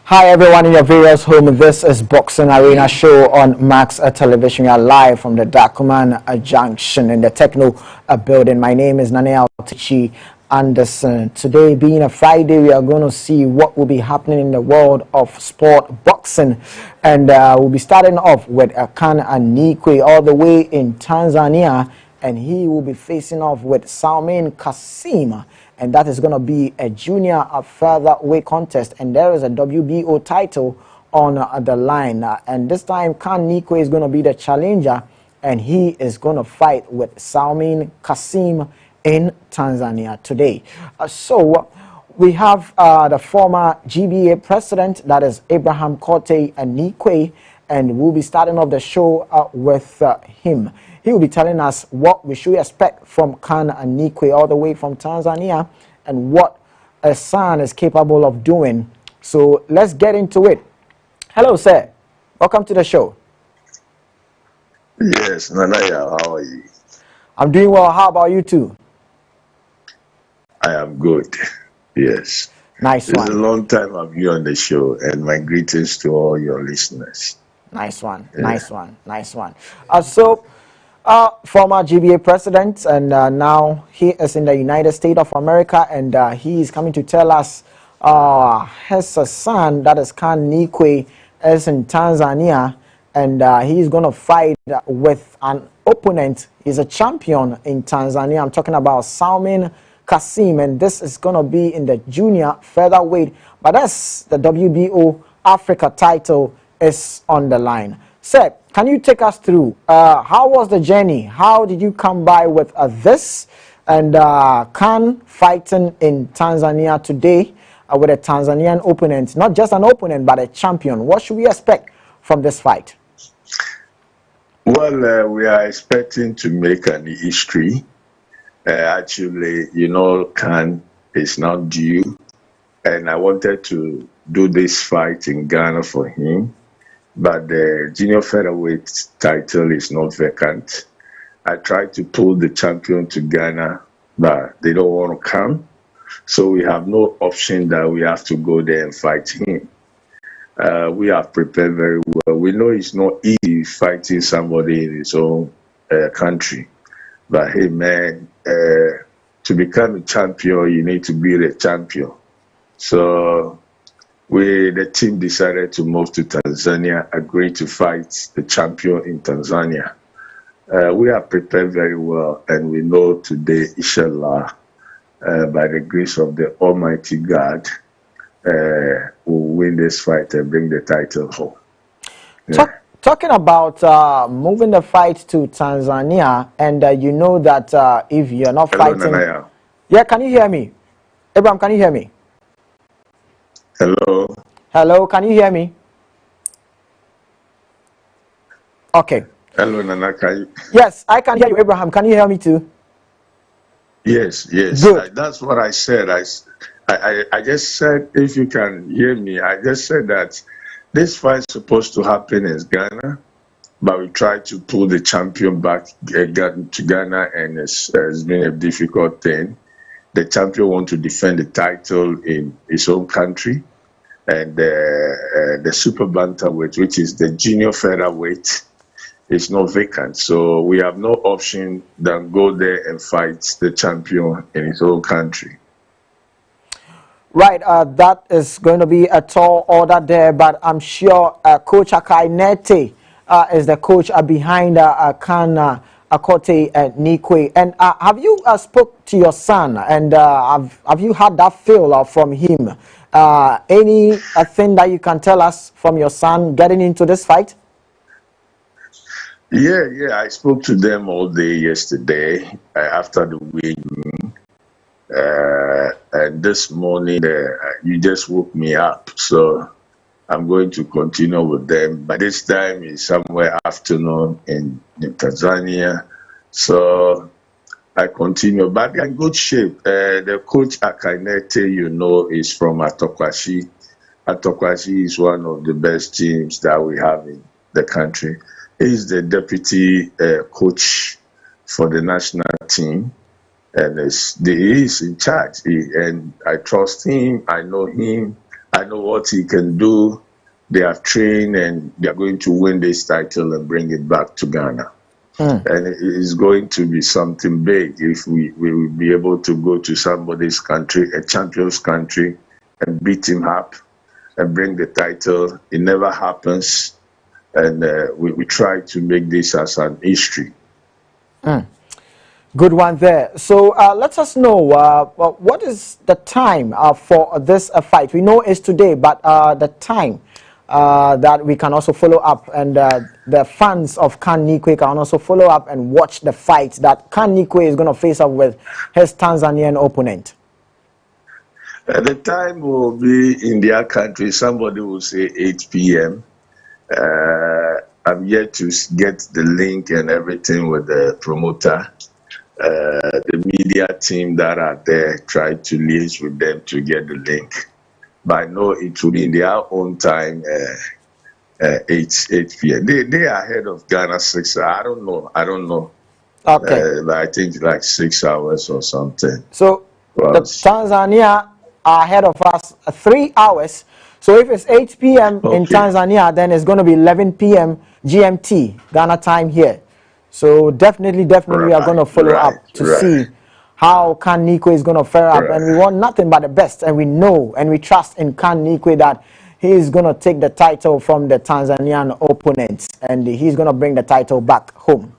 Hi everyone in your various home. This is Boxing Arena Show on Max Television. We are live from the Dakuman Junction in the Techno building. My name is Yaw Takyi Anderson. Today being a Friday, we are going to see what will be happening in the world of sport boxing, and we'll be starting off with Kan Anikwe all the way in Tanzania, and he will be facing off with Salmin Kasim, and that is going to be a junior featherweight contest, and there is a WBO title on the line, and this time Kan Anikwe is going to be the challenger, and he is going to fight with Salmin Kasim in Tanzania today. So we have the former GBA president, that is Abraham Korte Anikwe, and we'll be starting off the show with him. He will be telling us what we should expect from Kan Anikwe all the way from Tanzania and what a son is capable of doing. So let's get into it. Hello, sir. Welcome to the show. Yes, Nanaya, how are you? I'm doing well. How about you too? I am good. Yes. Nice one. It's a long time I'm here on the show, and my greetings to all your listeners. Nice one. Yeah. Nice one. Nice one. Former GBA president, and now he is in the United States of America, and he is coming to tell us his son, that is Kan Anikwe, is in Tanzania, and he's going to fight with an opponent. He's a champion in Tanzania. I'm talking about Salmin Kasim, and this is going to be in the junior featherweight, but that's the WBO Africa title is on the line. Sir, can you take us through how was the journey? How did you come by with this? And Kan fighting in Tanzania today with a Tanzanian opponent, not just an opponent, but a champion. What should we expect from this fight? Well, we are expecting to make an history. Actually, you know, Kan is now due, and I wanted to do this fight in Ghana for him. But the junior featherweight title is not vacant. I tried to pull the champion to Ghana, but they don't want to come. So we have no option that we have to go there and fight him. We have prepared very well. We know it's not easy fighting somebody in his own country. But hey, man, to become a champion, you need to be the champion. So the team decided to move to Tanzania, agreed to fight the champion in Tanzania. We are prepared very well, and we know today, inshallah, by the grace of the Almighty God, we'll win this fight and bring the title home. Yeah. Talking about moving the fight to Tanzania, and you know that if you're not Hello, fighting... Nanaya. Yeah, can you hear me? Abraham, can you hear me? Hello. Hello, can you hear me? Okay. Hello, Nana. Yes, I can hear you, Abraham. Can you hear me too? Yes, yes. Good. That's what I said. I just said, if you can hear me, I just said that this fight is supposed to happen in Ghana, but we tried to pull the champion back to Ghana, and it's been a difficult thing. The champion wants to defend the title in his own country, and the super bantamweight, which is the junior featherweight, is not vacant. So we have no option than go there and fight the champion in his own country. Right, that is going to be a tall order there, but I'm sure Coach Akainete is the coach behind Kan Korte Anikwe. And have you spoke to your son, and have you had that feel from him? Anything that you can tell us from your son getting into this fight? Yeah, I spoke to them all day yesterday after the win. And this morning, you just woke me up. So I'm going to continue with them. But this time is somewhere afternoon in Tanzania. So I continue. But they're in good shape. The coach Akainete, you know, is from Atokwashi. Atokwashi is one of the best teams that we have in the country. He's the deputy coach for the national team. And he is in charge, and I trust him. I know him. I I know what he can do. They have trained and they are going to win this title and bring it back to Ghana. And it is going to be something big if we will be able to go to somebody's country, a champion's country, and beat him up and bring the title. It never happens. And we try to make this as an history. Good one there. So let us know what is the time for this fight. We know it's today, but the time that we can also follow up, and the fans of Kan Nikwe can also follow up and watch the fight that Kan Nikwe is going to face up with his Tanzanian opponent. The time will be in their country. Somebody will say 8 p.m. I'm yet to get the link and everything with the promoter. The media team that are there try to liaise with them to get the link. But I know it will be in their own time, 8 p.m. They are ahead of Ghana 6 hours. I don't know. Okay. But I think like 6 hours or something. So the Tanzania are ahead of us 3 hours. So if it's 8 p.m. in Tanzania, then it's going to be 11 p.m. GMT, Ghana time here. So definitely we are going to follow up to see how Kan Nikwe is going to fare up. And we want nothing but the best. And we know and we trust in Kan Nikwe that he is going to take the title from the Tanzanian opponents. And he's going to bring the title back home.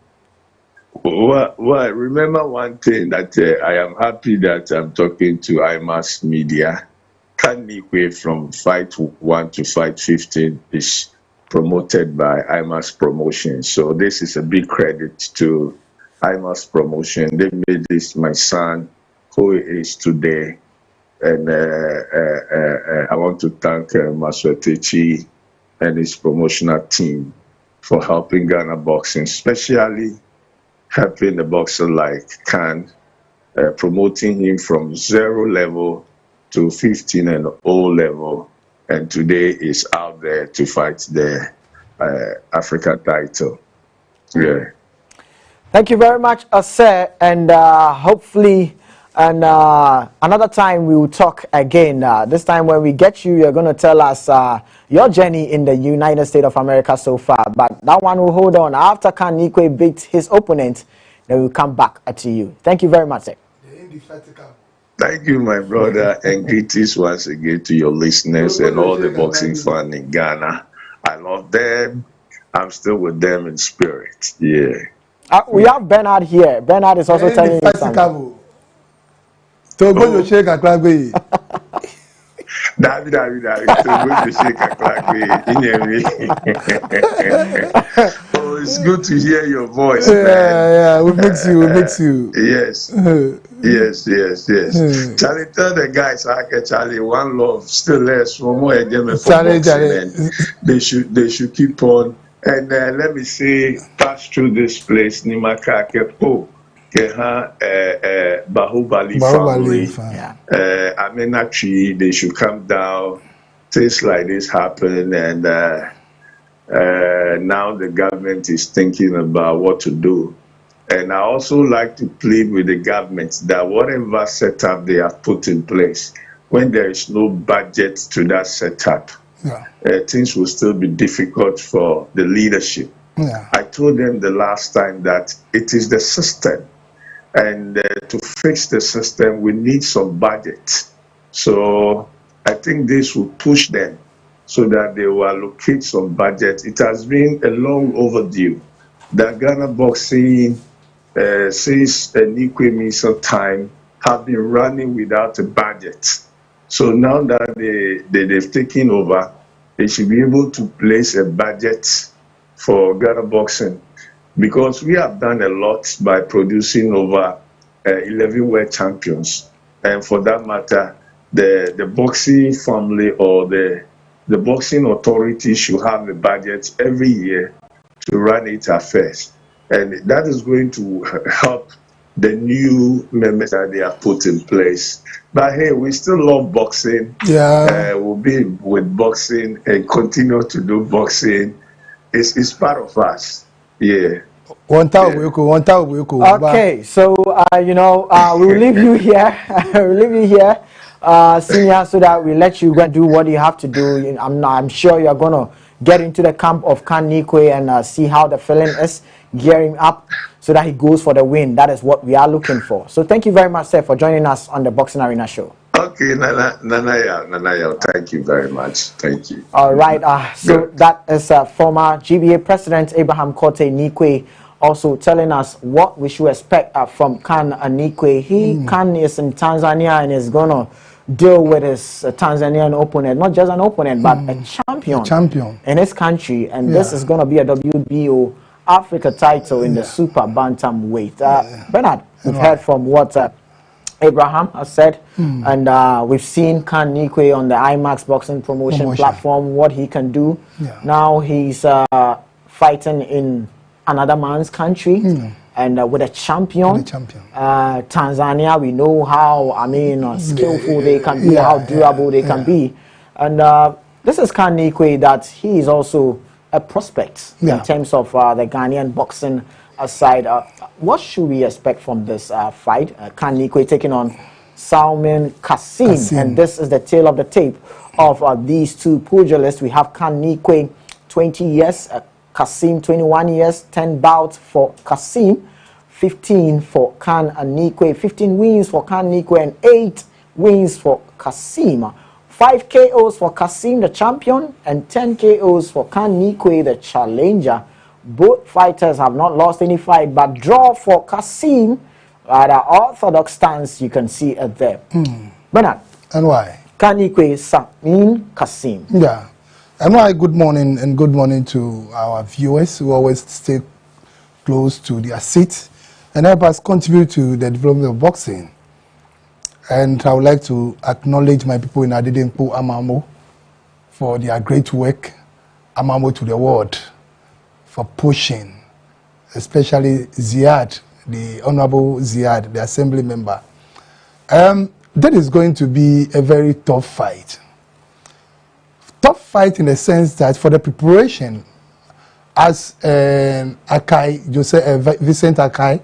Well, remember one thing that I am happy that I'm talking to IMAS Media. Kan Nikwe from Fight 1 to Fight 15 is promoted by IMAS Promotion. So this is a big credit to IMAS Promotion. They made this my son, who is today. And I want to thank Yaw Takyi and his promotional team for helping Ghana boxing, especially helping the boxer like Kan, promoting him from 0 level to 15 and 0 level. And today is out there to fight the Africa title. Yeah. Thank you very much, sir. And hopefully, another time we will talk again. This time when we get you, you're going to tell us your journey in the United States of America so far. But that one will hold on. After Kan Nikwe beats his opponent, then we'll come back to you. Thank you very much, sir. Thank you, my brother, and greetings once again to your listeners and all the boxing fans in Ghana. I love them. I'm still with them in spirit. Yeah. We have Bernard here. Bernard is also telling you something. David, oh, it's good to hear your voice, man. Yeah, we mix you. Yes. Charlie, tell the guys, Charlie, one love, still less, one more again for boxing, and they should keep on. And let me say, pass through this place, Nimaka Kepo, Keha, Bahubali family, Amenachi, they should come down. Things like this happen, and now the government is thinking about what to do. And I also like to plead with the government that whatever setup they have put in place, when there is no budget to that setup, things will still be difficult for the leadership. I told them the last time that it is the system, and to fix the system, we need some budget. So I think this will push them so that they will allocate some budget. It has been a long overdue. The Ghana boxing, since Nikwe Misa time, have been running without a budget. So now that they've taken over, they should be able to place a budget for Ghana boxing, because we have done a lot by producing over 11 world champions. And for that matter, the boxing family or the boxing authority should have a budget every year to run its affairs. And that is going to help the new members that they have put in place. But hey, we still love boxing. We'll be with boxing and continue to do boxing. It's part of us. Yeah. Okay, so we will leave you here. We'll leave you here Senior, so that we let you go and do what you have to do. I'm sure you're gonna get into the camp of Kan Nikwe and see how the feeling is, gearing up so that he goes for the win. That is what we are looking for. So thank you very much, sir, for joining us on the Boxing Arena show. Okay, Nana, thank you very much. Thank you. All right. So that is former GBA President Abraham Korte Nikwe also telling us what we should expect from Kan Nikwe. Kan is in Tanzania and is gonna deal with his Tanzanian opponent, not just an opponent, but a champion in his country, and this is gonna be a WBO Africa title in the super bantamweight. Bernard, we've heard from what Abraham has said, and we've seen Kan Nikwe on the IMAX boxing promotion platform, what he can do. Now he's fighting in another man's country and with a champion. Tanzania, we know how, skillful they can be, how durable they can be. And this is Kan Nikwe, that he is also a prospect in terms of the Ghanaian boxing side. What should we expect from this fight? Kan Nikwe taking on Salman Kasim. And this is the tail of the tape of these two pugilists. We have Kan Nikwe, 20 years, Kasim, 21 years, 10 bouts for Kasim, 15 for Kan Nikwe, 15 wins for Kan Nikwe, and 8 wins for Kasim. 5 KOs for Kasim, the champion, and 10 KOs for Kan Nikwe, the challenger. Both fighters have not lost any fight, but draw for Kasim at an orthodox stance. You can see it there. Bernard. And why? Kan Nikwe, Salman Kasim. Yeah. And why? Good morning, and good morning to our viewers who always stay close to their seats and help us contribute to the development of boxing. And I would like to acknowledge my people in Adedempo, Amamo, for their great work, Amamo to the world, for pushing, especially Ziad, the Honorable Ziad, the Assembly member. That is going to be a very tough fight. Tough fight in the sense that for the preparation, as Akai, Vincent Akai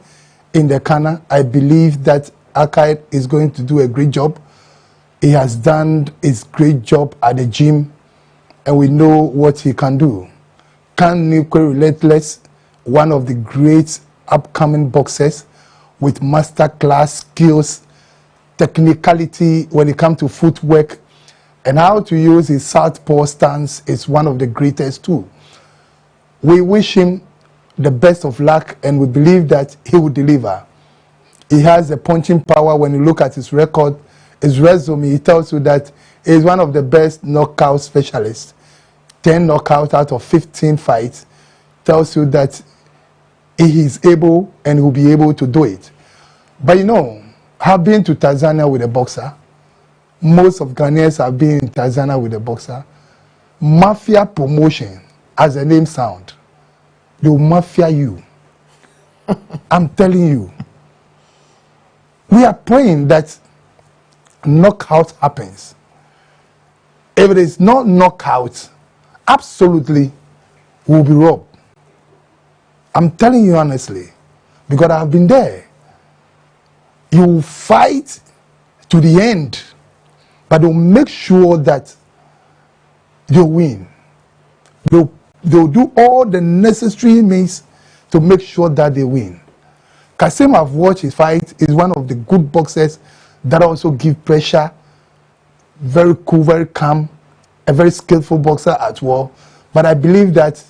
in the Kana, I believe that Akai is going to do a great job. He has done his great job at the gym, and we know what he can do. Kan Nikwe, relentless, one of the great upcoming boxers with master class skills, technicality when it comes to footwork, and how to use his southpaw stance is one of the greatest too. We wish him the best of luck, and we believe that he will deliver. He has a punching power. When you look at his record, his resume, it tells you that he is one of the best knockout specialists. 10 knockouts out of 15 fights tells you that he is able and will be able to do it. But you know, I've been to Tanzania with a boxer. Most of Ghanaians have been in Tanzania with a boxer. Mafia promotion, as the name sound, they will mafia you. I'm telling you. We are praying that knockout happens. If it is not knockout, absolutely will be robbed. I'm telling you honestly, because I've been there. You will fight to the end, but they'll make sure that they'll win. They'll do all the necessary means to make sure that they win. Kasim, I've watched his fight, is one of the good boxers that also give pressure. Very cool, very calm, a very skillful boxer as well. But I believe that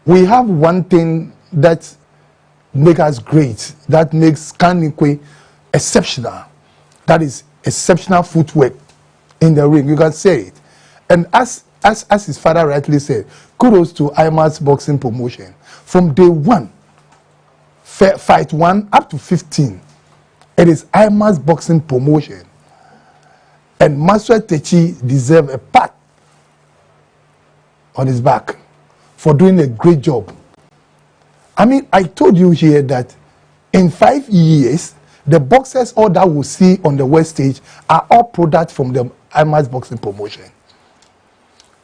we have one thing that makes us great, that makes Kan Nikwe exceptional. That is exceptional footwork in the ring. You can say it. And as his father rightly said, kudos to IMA's boxing promotion. From day one, fight 1 up to 15, it is IMA's boxing promotion. And Master Takyi deserves a pat on his back for doing a great job. I mean, I told you here that in 5 years, the boxers all that we see on the West stage are all products from the IMA's boxing promotion.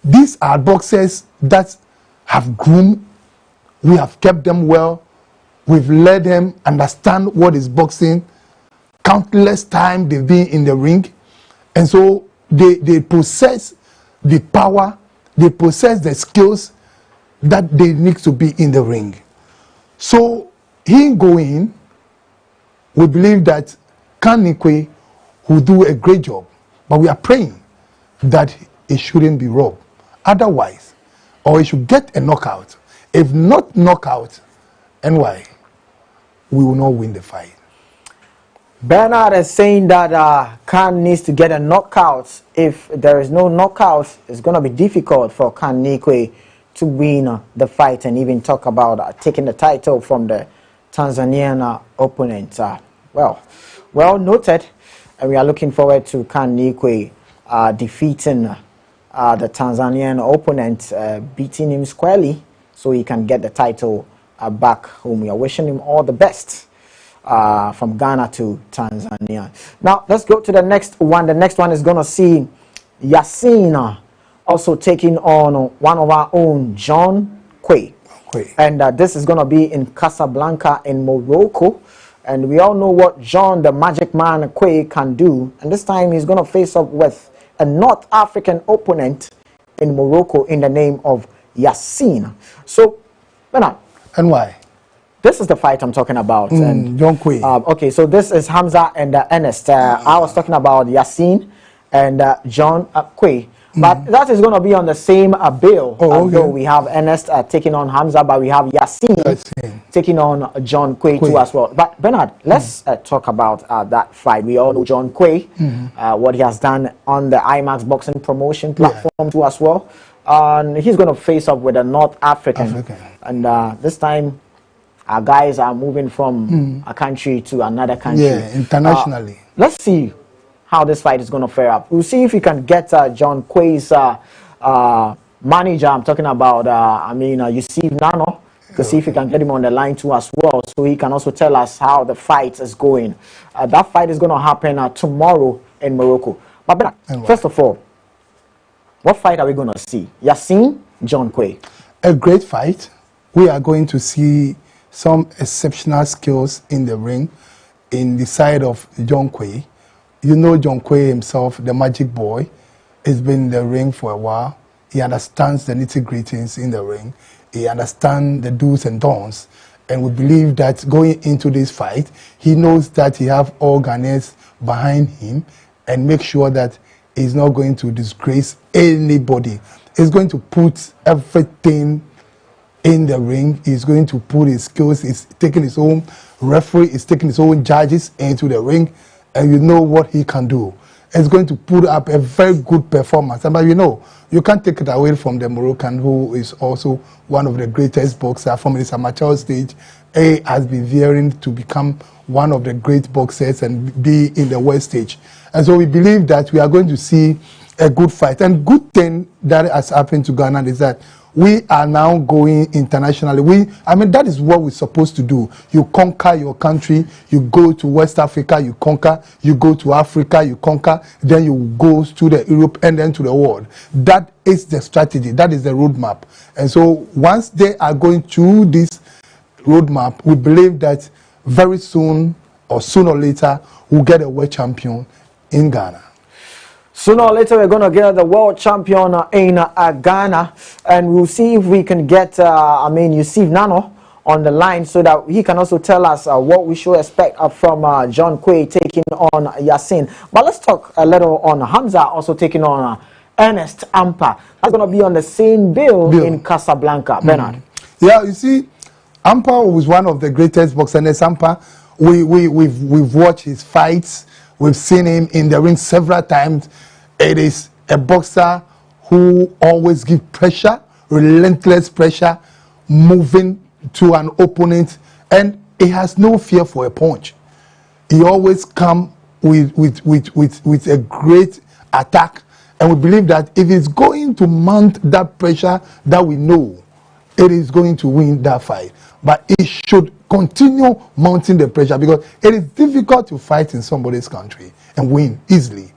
These are boxers that have groomed, we have kept them well, we've let them understand what is boxing. Countless times they've been in the ring, And so they possess the power, they possess the skills that they need to be in the ring. So him going, we believe that Kanikwe will do a great job, but we are praying that it shouldn't be robbed. Otherwise, or he should get a knockout. If not knockout, and why? We will not win the fight. Bernard is saying that Khan needs to get a knockout. If there is no knockout, it's going to be difficult for Khan Nikwe to win the fight and even talk about taking the title from the Tanzanian opponent. Well noted. And we are looking forward to Khan Nikwe defeating the Tanzanian opponent, beating him squarely so he can get the title back home. We are wishing him all the best. From Ghana to Tanzania. Now let's go to the next one. The next one is going to see Yasin also taking on one of our own, John Quay. And this is going to be in Casablanca in Morocco. And we all know what John the Magic Man Quay can do. And this time he's going to face up with a North African opponent in Morocco in the name of Yasin. So, Bernard. And why? This is the fight I'm talking about. And John Quay. Okay, so this is Hamza and Ernest. I was talking about Yasin and John Quay. But that is going to be on the same bill. Although we have Ernest taking on Hamza, but we have Yasin taking on John Quay too as well. But Bernard, let's talk about that fight. We all know John Quay, what he has done on the IMAX boxing promotion platform too as well. And he's going to face up with a North African. And this time, our guys are moving from a country to another country. Yeah, internationally. Let's see how this fight is going to fare up. We'll see if we can get John Quay's manager. I'm talking about, Yusuf Nano. To see if we can get him on the line too as well, so he can also tell us how the fight is going. That fight is going to happen tomorrow in Morocco. But first of all, what fight are we going to see? Yasin, John Quay. A great fight. We are going to see some exceptional skills in the ring in the side of John Quay. You know John Quay himself, the magic boy. He's been in the ring for a while. He understands the nitty-gritties in the ring. He understands the do's and don'ts. And we believe that going into this fight, he knows that he have all Ghanaians behind him and make sure that he's not going to disgrace anybody. He's going to put everything in the ring. He's going to put his skills. He's taking his own referee. He's taking his own judges into the ring, and you know what he can do. He's going to put up a very good performance. But you know, you can't take it away from the Moroccan, who is also one of the greatest boxers from his amateur stage. He has been veering to become one of the great boxers and be in the world stage. And so we believe that we are going to see a good fight. And good thing that has happened to Ghana is that we are now going internationally. That is what we're supposed to do. You conquer your country, you go to West Africa, you conquer, you go to Africa, you conquer, then you go to the Europe and then to the world. That is the strategy, that is the roadmap. And so once they are going through this roadmap, we believe that very soon or sooner or later, we'll get a world champion in Ghana. Sooner or later, we're going to get the world champion in Ghana, and we'll see if we can get, Yusuf Nano on the line so that he can also tell us what we should expect from John Quay taking on Yasin. But let's talk a little on Hamza also taking on Ernest Ampa. That's going to be on the same bill in Casablanca. Bernard. Yeah, you see, Ampa was one of the greatest boxers. Ernest Ampa, we've watched his fights. We've seen him in the ring several times. It is a boxer who always gives pressure, relentless pressure, moving to an opponent, and he has no fear for a punch. He always comes with a great attack, and we believe that if he's going to mount that pressure that we know, it is going to win that fight. But he should continue mounting the pressure, because it is difficult to fight in somebody's country and win easily.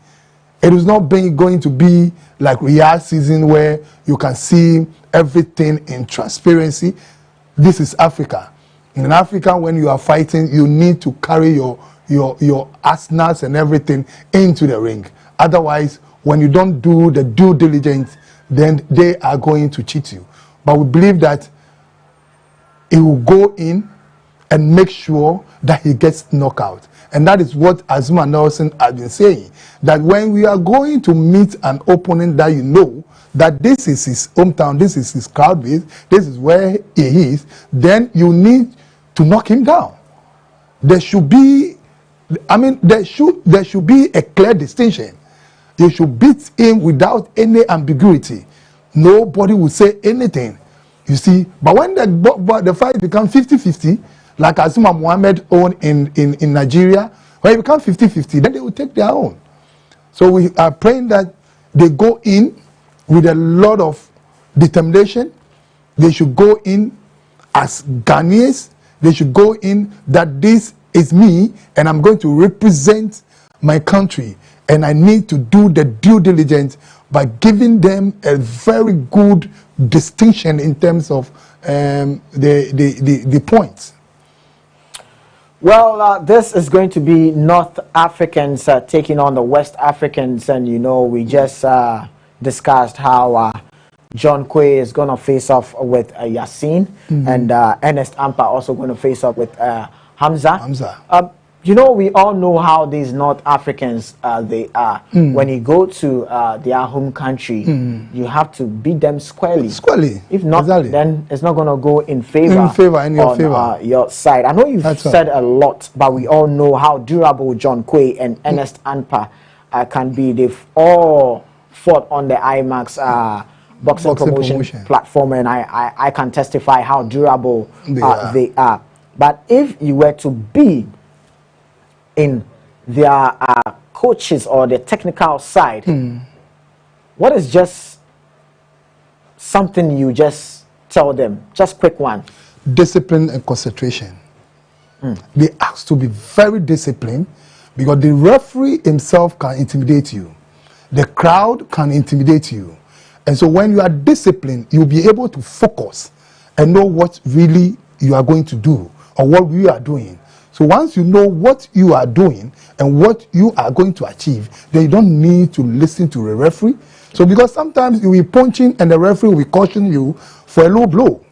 It is not going to be like Riyadh season where you can see everything in transparency. This is Africa. In Africa, when you are fighting, you need to carry your arsenals and everything into the ring. Otherwise, when you don't do the due diligence, then they are going to cheat you. But we believe that he will go in and make sure that he gets knocked out. And that is what Azuma Nelson has been saying, that when we are going to meet an opponent that you know that this is his hometown, this is his crowd base, this is where he is, then you need to knock him down. There should be, there should be a clear distinction. You should beat him without any ambiguity. Nobody will say anything. You see, but when the fight becomes 50-50, like Azuma Mohammed own in Nigeria, when it becomes 50-50, then they will take their own. So we are praying that they go in with a lot of determination. They should go in as Ghanaians. They should go in that this is me and I'm going to represent my country, and I need to do the due diligence by giving them a very good distinction in terms of the points. Well, this is going to be North Africans taking on the West Africans, and we just discussed how John Quay is going to face off with Yassine, and Ernest Ampa also going to face off with Hamza. We all know how these North Africans they are. When you go to their home country, you have to beat them squarely. If not, then it's not going to go in favor. In your favor. Your side. I know you've said a lot, but we all know how durable John Quay and Ernest Ampa can be. They've all fought on the IMAX boxing promotion platform, and I can testify how durable they are. But if you were to be in their coaches or the technical side, what is just something you just tell them? Just quick one. Discipline and concentration. They ask to be very disciplined, because the referee himself can intimidate you. The crowd can intimidate you. And so when you are disciplined, you'll be able to focus and know what really you are going to do or what we are doing. So once you know what you are doing and what you are going to achieve, then you don't need to listen to the referee. So because sometimes you'll be punching and the referee will caution you for a low blow.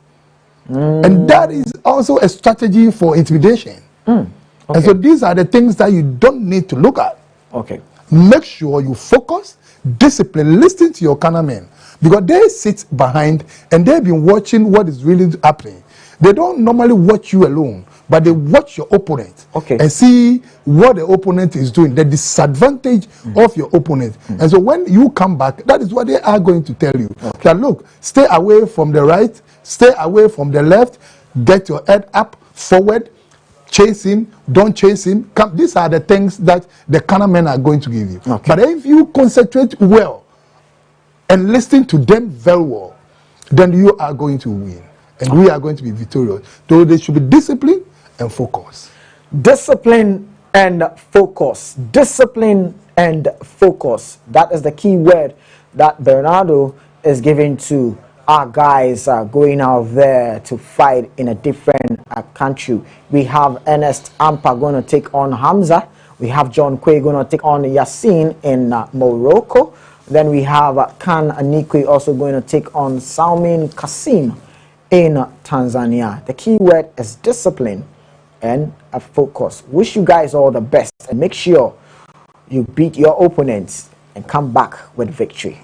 And that is also a strategy for intimidation. Okay. And so these are the things that you don't need to look at. Okay. Make sure you focus, discipline, listen to your cameramen, because they sit behind and they've been watching what is really happening. They don't normally watch you alone, but they watch your opponent and see what the opponent is doing, the disadvantage of your opponent. And so when you come back, that is what they are going to tell you. That look, stay away from the right, stay away from the left, get your head up, forward, chase him, don't chase him. These are the things that the cameramen are going to give you. But if you concentrate well and listen to them very well, then you are going to win. And we are going to be victorious. So they should be disciplined and focus. Discipline and focus. Discipline and focus. That is the key word that Bernardo is giving to our guys going out there to fight in a different country. We have Ernest Ampa going to take on Hamza. We have John Quay going to take on Yassine in Morocco. Then we have Khan Anikwe also going to take on Salmin Kasim in Tanzania. The key word is discipline and a focus. Wish you guys all the best, and make sure you beat your opponents and come back with victory.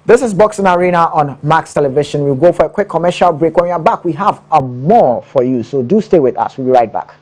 This is Boxing Arena on Max Television. We'll go for a quick commercial break. When we are back, we have more for you, so do stay with us. We'll be right back.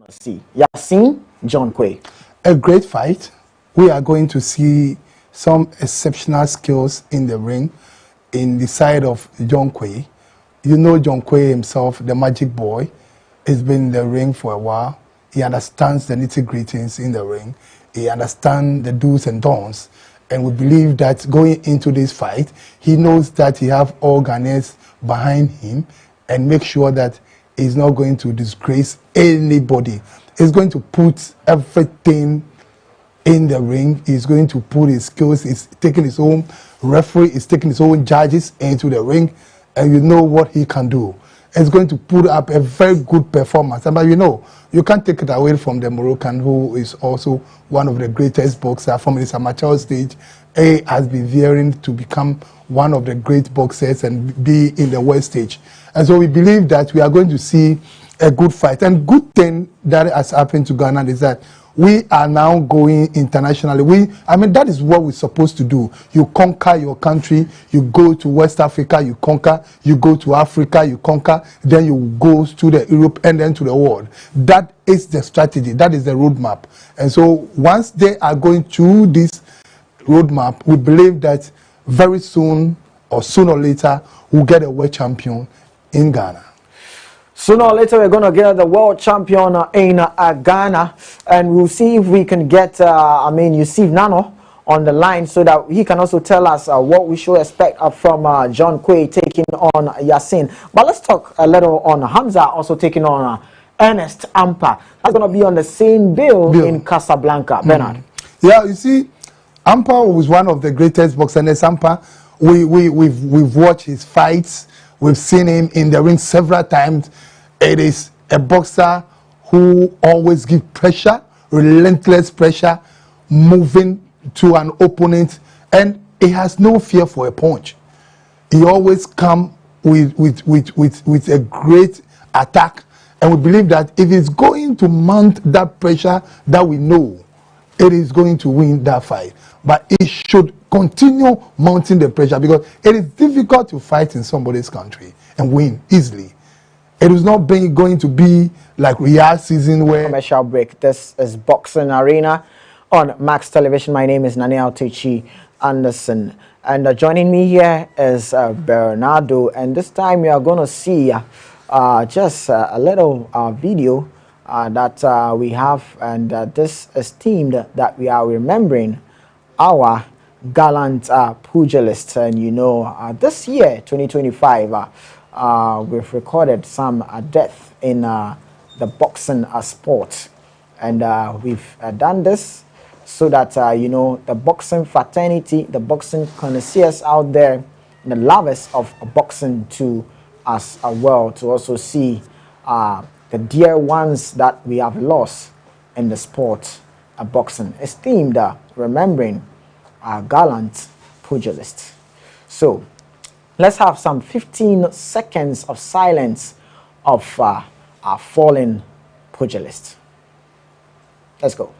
See, Yasin, John Quay. A great fight. We are going to see some exceptional skills in the ring in the side of John Quay. You know John Quay himself, the magic boy. He's been in the ring for a while. He understands the nitty-gritties in the ring. He understands the do's and don'ts. And we believe that going into this fight, he knows that he have all Ghanaians behind him and make sure that he's not going to disgrace anybody. He's going to put everything in the ring. He's going to put his skills. He's taking his own referee. He's taking his own judges into the ring, and you know what he can do. He's going to put up a very good performance. But you know, you can't take it away from the Moroccan, who is also one of the greatest boxers from his amateur stage. He has been veering to become one of the great boxers and be in the world stage. And so we believe that we are going to see a good fight. And good thing that has happened to Ghana is that we are now going internationally. I mean, that is what we're supposed to do. You conquer your country, you go to West Africa, you conquer, you go to Africa, you conquer, then you go to the Europe and then to the world. That is the strategy. That is the roadmap. And so once they are going through this roadmap, we believe that very soon or sooner or later, we'll get a world champion in Ghana. Sooner or later, we're going to get the world champion in Ghana, and we'll see if we can get, Yusuf Nano on the line so that he can also tell us what we should expect from John Quay taking on Yasin. But let's talk a little on Hamza also taking on Ernest Ampa. That's going to be on the same bill in Casablanca. Bernard. Yeah, you see, Ampa was one of the greatest boxers. Ampa, we've watched his fights. We've seen him in the ring several times. It is a boxer who always gives pressure, relentless pressure, moving to an opponent, and he has no fear for a punch. He always comes with a great attack, and we believe that if he's going to mount that pressure that we know, it is going to win that fight. But he should continue mounting the pressure because it is difficult to fight in somebody's country and win easily. It is not going to be like Riyadh season where... Commercial break. This is Boxing Arena on Max Television. My name is Yaw Takyi Anderson. And joining me here is Bernardo. And this time we are going to see just a little video that we have. And this is themed that we are remembering our gallant pugilist. And you know, this year 2025 we've recorded some death in the boxing sport, and we've done this so that you know, the boxing fraternity, the boxing connoisseurs out there, the lovers of boxing to us well, to also see the dear ones that we have lost in the sport of boxing. It's themed remembering our gallant pugilist. So let's have some 15 seconds of silence of our fallen pugilist. Let's go.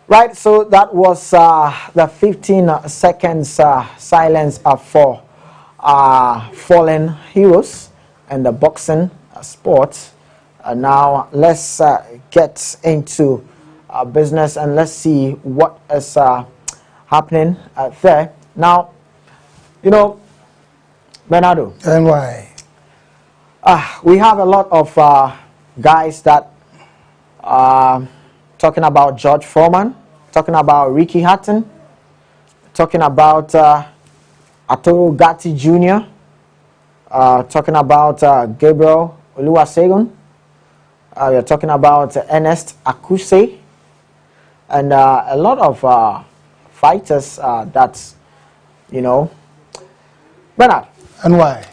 Right, so that was the 15 seconds silence for fallen heroes and the boxing sport. Now let's get into business and let's see what is happening there. Now, you know, Bernardo. And why? We have a lot of guys that talking about George Foreman, talking about Ricky Hatton, talking about Arturo Gatti Jr., talking about Gabriel Oluwasegun, we're talking about Ernest Akuse, and a lot of fighters that, you know. Bernard. And why?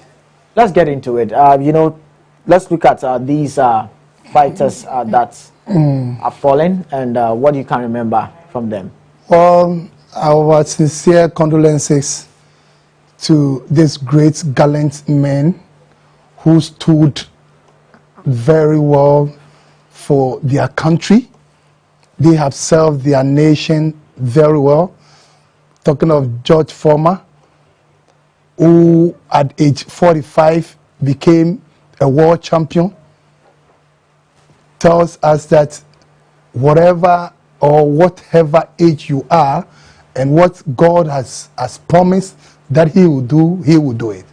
Let's get into it. You know, let's look at these fighters that are fallen, and what you can remember from them. Well, our sincere condolences to these great gallant men who stood very well for their country. They have served their nation very well. Talking of George Foreman, who at age 45 became a world champion, tells us that whatever or whatever age you are and what God has promised that he will do it.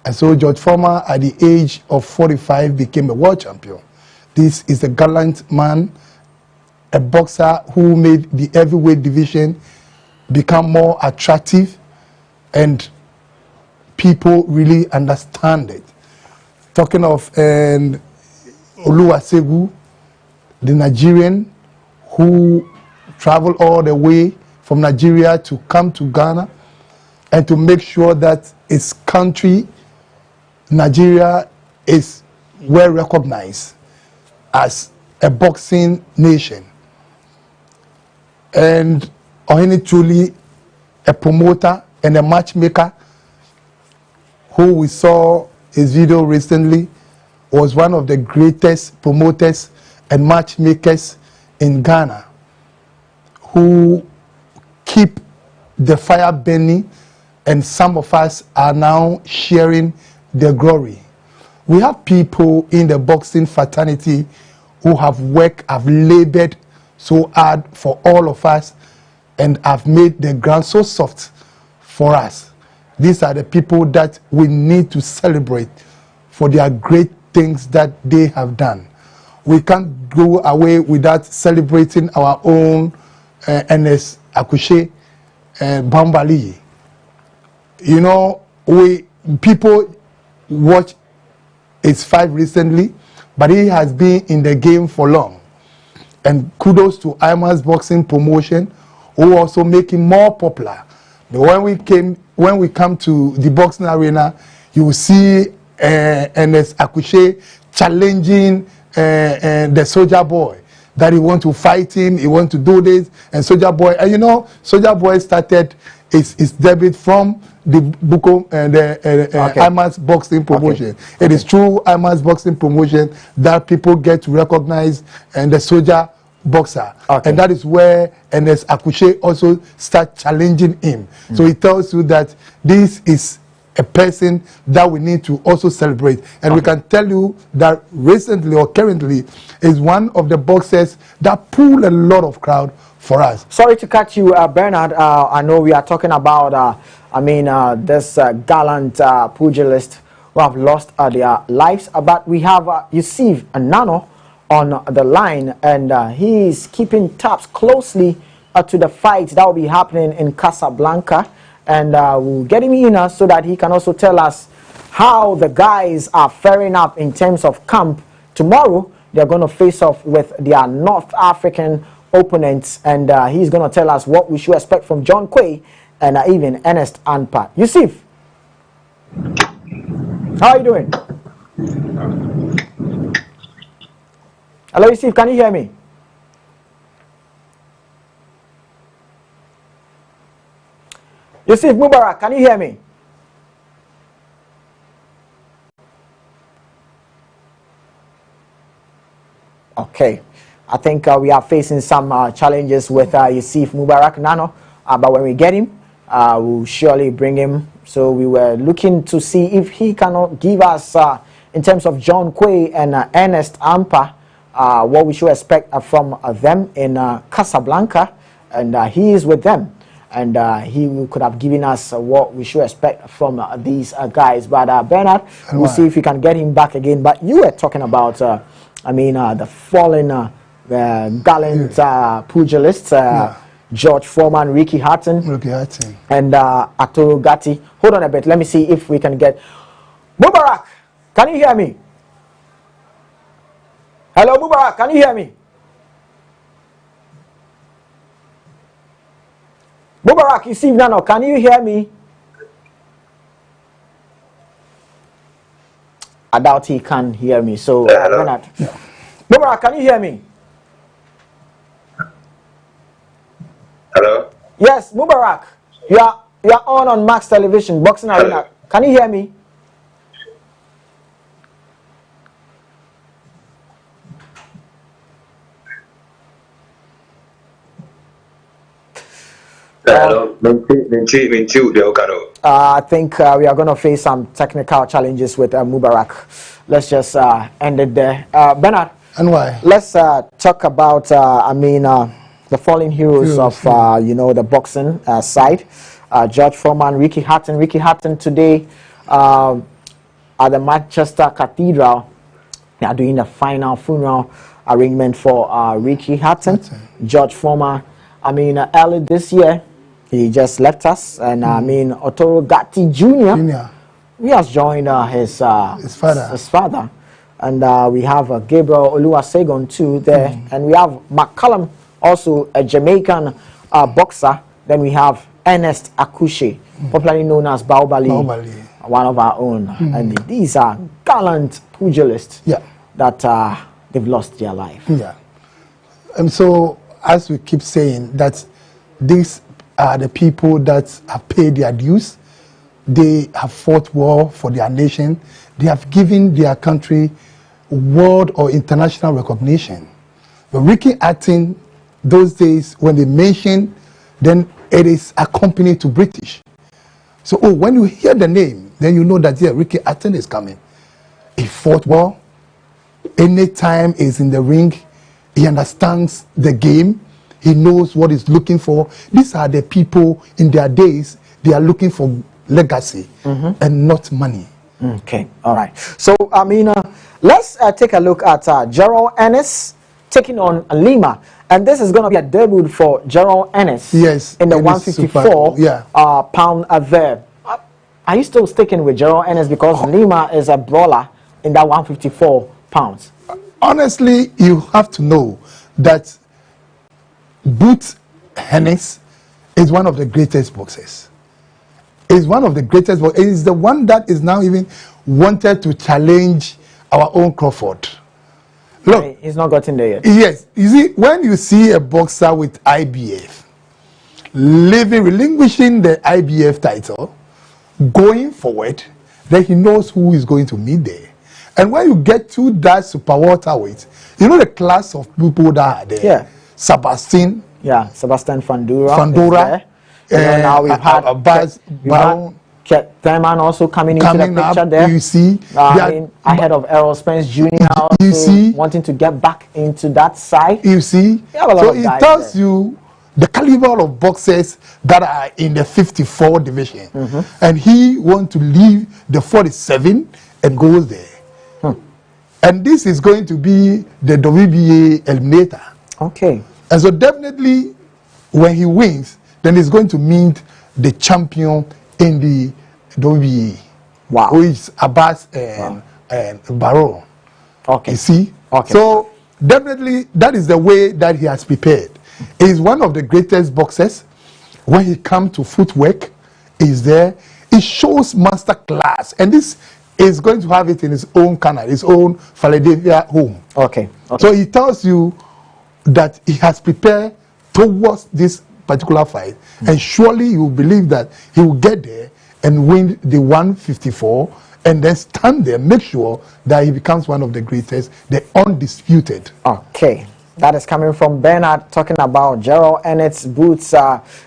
And so George Foreman at the age of 45 became a world champion. This is a gallant man, a boxer who made the heavyweight division become more attractive and people really understand it. Talking of Oluwasegun, the Nigerian who traveled all the way from Nigeria to come to Ghana and to make sure that his country, Nigeria, is well recognized as a boxing nation. And Ohene Truly, a promoter and a matchmaker who we saw his video recently, was one of the greatest promoters and matchmakers in Ghana, who keep the fire burning, and some of us are now sharing the glory. We have people in the boxing fraternity who have worked, have labored so hard for all of us, and have made the ground so soft for us. These are the people that we need to celebrate for their great things that they have done. We can't go away without celebrating our own Ernest Akushe Bambali. You know, people watch his fight recently, but he has been in the game for long. And kudos to IMA's boxing promotion, who also make him more popular. But when we come to the boxing arena, you will see Ernest Akushe challenging the Soldier Boy, that he want to fight him, he want to do this, and Soldier Boy, and you know, Soldier Boy started his debut from the Buko and IMA's boxing promotion. Okay. It is through IMA's boxing promotion that people get to recognize and the Soldier boxer, and that is where Ernest Akushe also start challenging him. So it tells you that this is a person that we need to also celebrate, and we can tell you that recently or currently is one of the boxers that pull a lot of crowd for us. Sorry to cut you, Bernard. I know we are talking about this gallant pugilist who have lost their lives, but we have Yusuf Nano on the line, and he is keeping tabs closely to the fight that will be happening in Casablanca, and we'll get him in so that he can also tell us how the guys are faring up in terms of camp. Tomorrow they're going to face off with their North African opponents, and he's going to tell us what we should expect from John Quay and even Ernest Anpa. Yusuf, how are you doing? Hello, Yusuf, can you hear me? Yusuf Mubarak, can you hear me? Okay, I think we are facing some challenges with Yusuf Mubarak Nano, but when we get him, we'll surely bring him. So we were looking to see if he cannot give us, in terms of John Quay and Ernest Ampa, what we should expect from them in Casablanca, and he is with them, and he could have given us what we should expect from these guys. But Bernard, we'll see if we can get him back again. But you were talking about, the fallen gallant pugilists, George Foreman, Ricky Hatton, and Arturo Gatti. Hold on a bit. Let me see if we can get Mubarak. Can you hear me? Hello, Mubarak, can you hear me? Mubarak, you see Nano, can you hear me? I doubt he can hear me, so Bernard. Mubarak, can you hear me? Hello? Yes, Mubarak, you You are on Max Television, Boxing Arena. Can you hear me? I think we are going to face some technical challenges with Mubarak. Let's just end it there. Bernard. And why? Let's talk about, the fallen heroes of, the boxing side. George Foreman, Ricky Hatton. Ricky Hatton today at the Manchester Cathedral. They are doing the final funeral arrangement for Ricky Hatton. George Foreman, early this year, he just left us. And Otoro Gatti Jr. He has joined his father. And we have Gabriel Oluwasegun too there. And we have McCallum, also a Jamaican boxer. Then we have Ernest Akuche, popularly known as Baobali, one of our own. And these are gallant pugilists that they've lost their life. Yeah. And so, as we keep saying, that these are the people that have paid their dues. They have fought war for their nation. They have given their country world or international recognition. But Ricky Hatton, those days when they mention, then it is accompanied to British. So when you hear the name, then you know that Ricky Hatton is coming. He fought well. Anytime he's in the ring, he understands the game. He knows what he's looking for. These are the people in their days, they are looking for legacy and not money. Okay, all right. So, let's take a look at Gerald Ennis taking on Lima. And this is going to be a debut for Gerald Ennis. Yes. In the 154 pound there. Are you still sticking with Gerald Ennis because Lima is a brawler in that 154 pounds? Honestly, you have to know that Boots Ennis is one of the greatest boxers. Is one of the greatest boxers. It is the one that is now even wanted to challenge our own Crawford. Look, he's not gotten there yet. Yes, you see, when you see a boxer with IBF relinquishing the IBF title, going forward, then he knows who is going to meet there. And when you get to that super welterweight, you know the class of people that are there. Yeah. Sebastian. Yeah, Sebastian Fandura. And now we've had Thurman also coming into the picture up, there. You see, ahead of Errol Spence Jr. You see, wanting to get back into that side. You see, so it tells you the caliber of boxers that are in the 54 division, and he wants to leave the 47 and goes there. And this is going to be the WBA eliminator. Okay. And so definitely, when he wins, then he's going to meet the champion in the WBA. Wow. Who is Abbas and Barrow. Okay. You see? Okay. So definitely that is the way that he has prepared. He's one of the greatest boxers. When he comes to footwork, he's there. He shows master class. And this is going to have it in his own canal, his own Philadelphia home. Okay. So he tells you that he has prepared towards this particular fight, and surely you believe that he will get there and win the 154 and then stand there, make sure that he becomes one of the greatest, the undisputed. Okay. That is coming from Bernard talking about Gerald Ennis Boots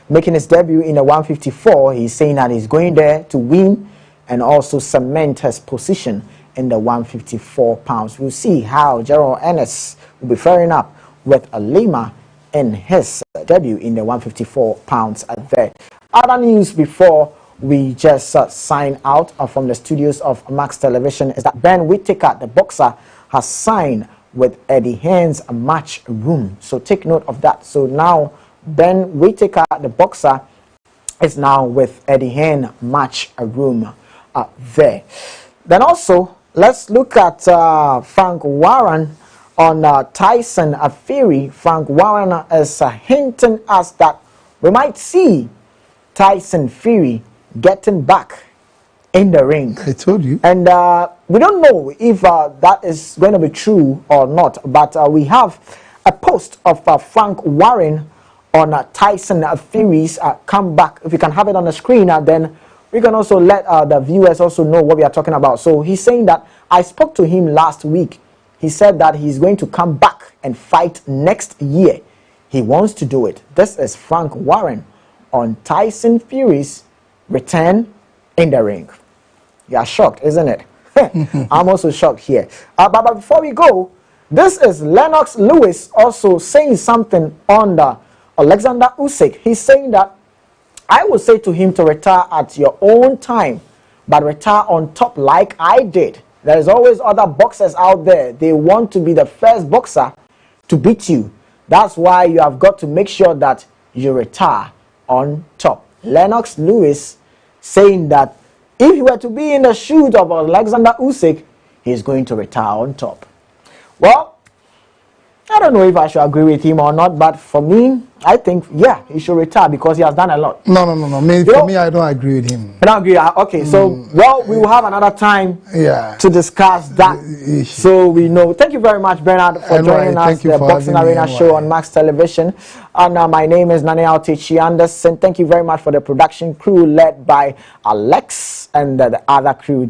making his debut in the 154. He's saying that he's going there to win and also cement his position in the 154 pounds. We'll see how Gerald Ennis will be faring up with Lima in his debut in the 154 pounds there. Other news before we just sign out from the studios of Max Television is that Ben Whittaker, the boxer, has signed with Eddie Hearn's match room. So take note of that. So now Ben Whittaker, the boxer, is now with Eddie Hearn match room there. Then also, let's look at Frank Warren on Tyson Fury. Frank Warren is hinting us that we might see Tyson Fury getting back in the ring. I told you. And we don't know if that is going to be true or not, but we have a post of Frank Warren on Tyson Fury's comeback. If you can have it on the screen, then we can also let the viewers also know what we are talking about. So he's saying that I spoke to him last week. He said that he's going to come back and fight next year. He wants to do it. This is Frank Warren on Tyson Fury's return in the ring. You are shocked, isn't it? I'm also shocked here. But before we go, this is Lennox Lewis also saying something on the Alexander Usyk. He's saying that I would say to him to retire at your own time, but retire on top like I did. There is always other boxers out there. They want to be the first boxer to beat you. That's why you have got to make sure that you retire on top. Lennox Lewis saying that if he were to be in the shoes of Alexander Usyk, he's going to retire on top. Well, I don't know if I should agree with him or not, but for me, I think, yeah, he should retire because he has done a lot. No. For me, I don't agree with him. I don't agree. Okay, so, well, we will have another time to discuss that. So we know. Thank you very much, Bernard, for joining us, the Boxing Arena show on Max Television. And my name is Yaw Takyi Anderson. Thank you very much for the production crew led by Alex and the other crew.